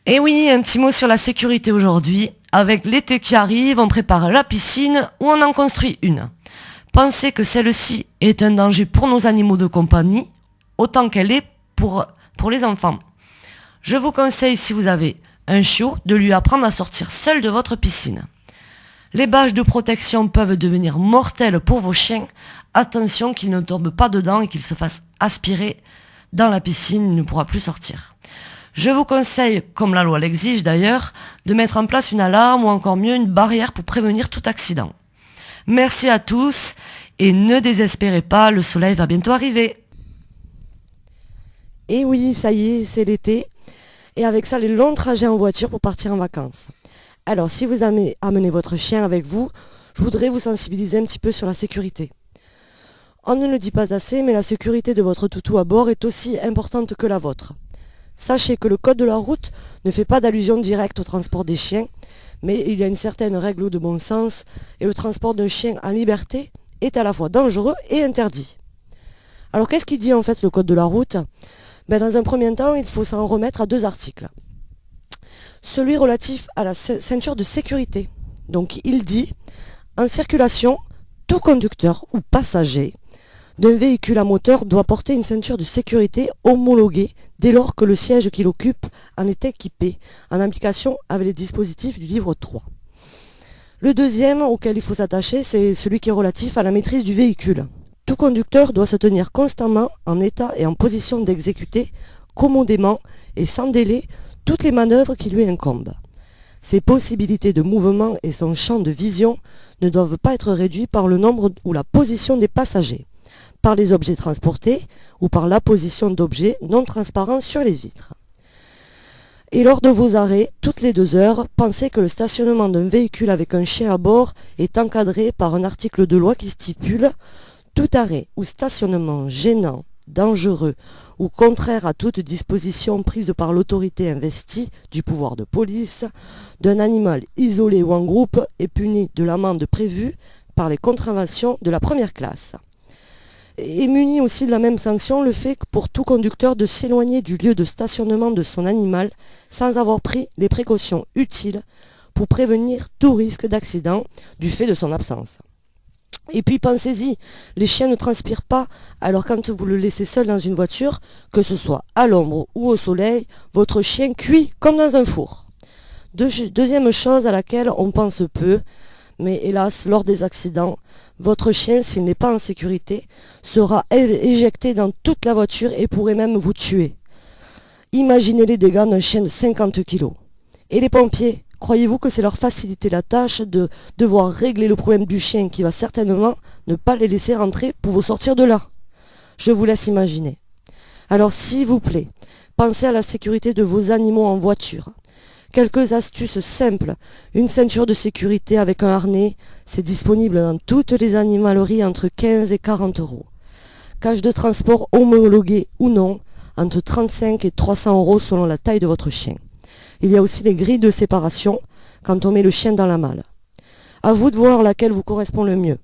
Et oui, un petit mot sur la sécurité aujourd'hui. Avec l'été qui arrive, on prépare la piscine ou on en construit une. Pensez que celle-ci est un danger pour nos animaux de compagnie, autant qu'elle est pour les enfants. Je vous conseille, si vous avez un chiot, de lui apprendre à sortir seul de votre piscine. Les bâches de protection peuvent devenir mortelles pour vos chiens. Attention qu'il ne tombe pas dedans et qu'il se fasse aspirer dans la piscine, il ne pourra plus sortir. Je vous conseille, comme la loi l'exige d'ailleurs, de mettre en place une alarme ou encore mieux une barrière pour prévenir tout accident. Merci à tous et ne désespérez pas, le soleil va bientôt arriver. Et oui, ça y est, c'est l'été. Et avec ça, les longs trajets en voiture pour partir en vacances. Alors, si vous amenez votre chien avec vous, je voudrais vous sensibiliser un petit peu sur la sécurité. On ne le dit pas assez, mais la sécurité de votre toutou à bord est aussi importante que la vôtre. Sachez que le code de la route ne fait pas d'allusion directe au transport des chiens, mais il y a une certaine règle de bon sens et le transport d'un chien en liberté est à la fois dangereux et interdit. Alors qu'est-ce qu'il dit en fait le code de la route ? Dans un premier temps, il faut s'en remettre à deux articles. Celui relatif à la ceinture de sécurité. Donc il dit, en circulation, tout conducteur ou passager d'un véhicule à moteur doit porter une ceinture de sécurité homologuée dès lors que le siège qu'il occupe en est équipé, en application avec les dispositifs du livre 3. Le deuxième auquel il faut s'attacher, c'est celui qui est relatif à la maîtrise du véhicule. Tout conducteur doit se tenir constamment en état et en position d'exécuter commodément et sans délai toutes les manœuvres qui lui incombent. Ses possibilités de mouvement et son champ de vision ne doivent pas être réduits par le nombre ou la position des passagers, par les objets transportés ou par l'apposition d'objets non transparents sur les vitres. Et lors de vos arrêts, toutes les 2 heures, pensez que le stationnement d'un véhicule avec un chien à bord est encadré par un article de loi qui stipule « Tout arrêt ou stationnement gênant, dangereux ou contraire à toute disposition prise par l'autorité investie du pouvoir de police d'un animal isolé ou en groupe est puni de l'amende prévue par les contraventions de la première classe. » Est muni aussi de la même sanction le fait pour tout conducteur de s'éloigner du lieu de stationnement de son animal sans avoir pris les précautions utiles pour prévenir tout risque d'accident du fait de son absence. Et puis pensez-y, les chiens ne transpirent pas, alors quand vous le laissez seul dans une voiture, que ce soit à l'ombre ou au soleil, votre chien cuit comme dans un four. Deuxième chose à laquelle on pense peu, mais hélas, lors des accidents, votre chien, s'il n'est pas en sécurité, sera éjecté dans toute la voiture et pourrait même vous tuer. Imaginez les dégâts d'un chien de 50 kilos. Et les pompiers, croyez-vous que c'est leur faciliter la tâche de devoir régler le problème du chien qui va certainement ne pas les laisser rentrer pour vous sortir de là? Je vous laisse imaginer. Alors s'il vous plaît, pensez à la sécurité de vos animaux en voiture. Quelques astuces simples. Une ceinture de sécurité avec un harnais, c'est disponible dans toutes les animaleries entre 15 et 40 euros. Cage de transport homologuée ou non, entre 35 et 300 euros selon la taille de votre chien. Il y a aussi les grilles de séparation quand on met le chien dans la malle. À vous de voir laquelle vous correspond le mieux.